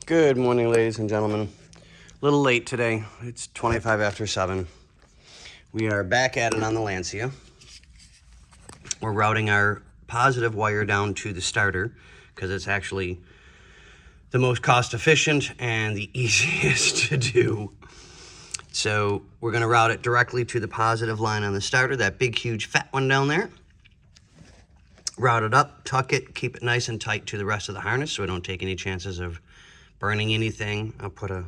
Good morning, ladies and gentlemen. A little late today. It's 25 after 7. We are back at it on the Lancia. We're routing our positive wire down to the starter because it's actually the most cost efficient and the easiest to do. So we're going to route it directly to the positive line on the starter, that big, huge, fat one down there. Route it up, tuck it, keep it nice and tight to the rest of the harness so we don't take any chances of burning anything. I'll put a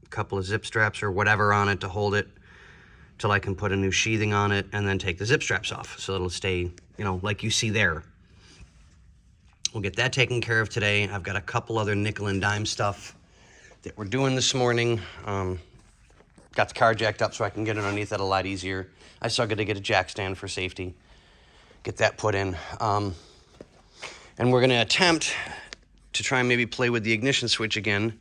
couple of zip straps or whatever on it to hold it till I can put a new sheathing on it and then take the zip straps off so it'll stay, like you see there. We'll get that taken care of today. I've got a couple other nickel and dime stuff that we're doing this morning. Got the car jacked up so I can get underneath it a lot easier. I still got to get a jack stand for safety. Get that put in. And we're going to attempt to try and maybe play with the ignition switch again.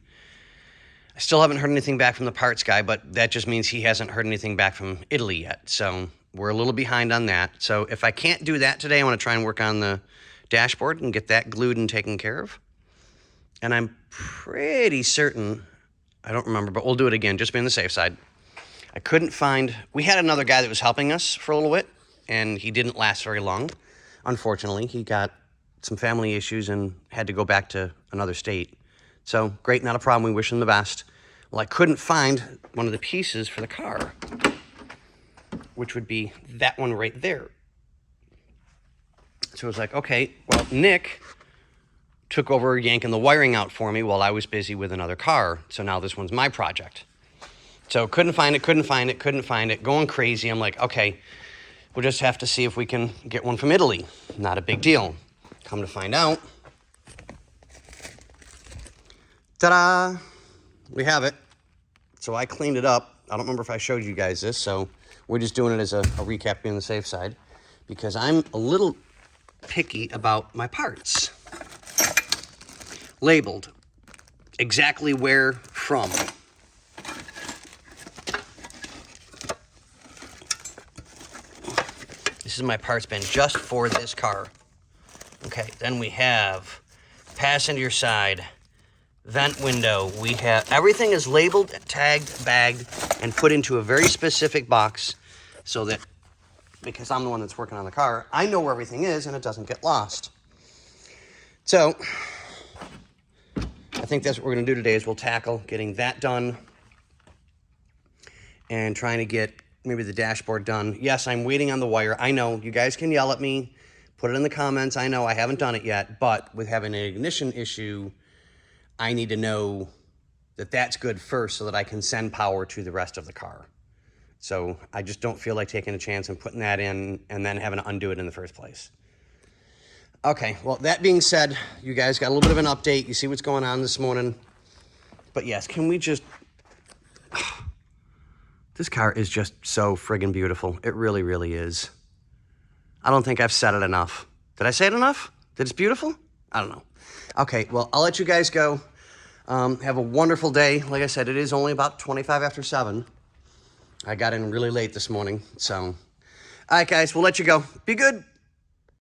I still haven't heard anything back from the parts guy, but that just means he hasn't heard anything back from Italy yet. So we're a little behind on that. So if I can't do that today, I want to try and work on the dashboard and get that glued and taken care of. And I'm pretty certain, I don't remember, but we'll do it again, just be on the safe side. I couldn't find, we had another guy that was helping us for a little bit, and he didn't last very long. Unfortunately, he got some family issues and had to go back to another state. So great, not a problem. We wish him the best. Well, I couldn't find one of the pieces for the car, which would be that one right there. So I was like, okay, well, Nick took over yanking the wiring out for me while I was busy with another car. So now this one's my project. So couldn't find it, going crazy. I'm like, okay, we'll just have to see if we can get one from Italy. Not a big deal. Come to find out, ta-da, we have it. So I cleaned it up. I don't remember if I showed you guys this, so we're just doing it as a recap, being on the safe side, because I'm a little picky about my parts. Labeled exactly where from. This is my parts bin just for this car. Okay, then we have passenger side, vent window. We have, everything is labeled, tagged, bagged, and put into a very specific box so that, because I'm the one that's working on the car, I know where everything is and it doesn't get lost. So, I think that's what we're going to do today is we'll tackle getting that done and trying to get maybe the dashboard done. Yes, I'm waiting on the wire. I know, you guys can yell at me. Put it in the comments. I know I haven't done it yet, but with having an ignition issue, I need to know that that's good first so that I can send power to the rest of the car. So I just don't feel like taking a chance and putting that in and then having to undo it in the first place. Okay, well, that being said, you guys got a little bit of an update. You see what's going on this morning. But yes, can we just... This car is just so friggin' beautiful. It really, really is. I don't think I've said it enough. Did I say it enough? That it's beautiful? I don't know. Okay, well, I'll let you guys go. Have a wonderful day. Like I said, it is only about 25 after 7. I got in really late this morning, so. All right, guys, we'll let you go. Be good.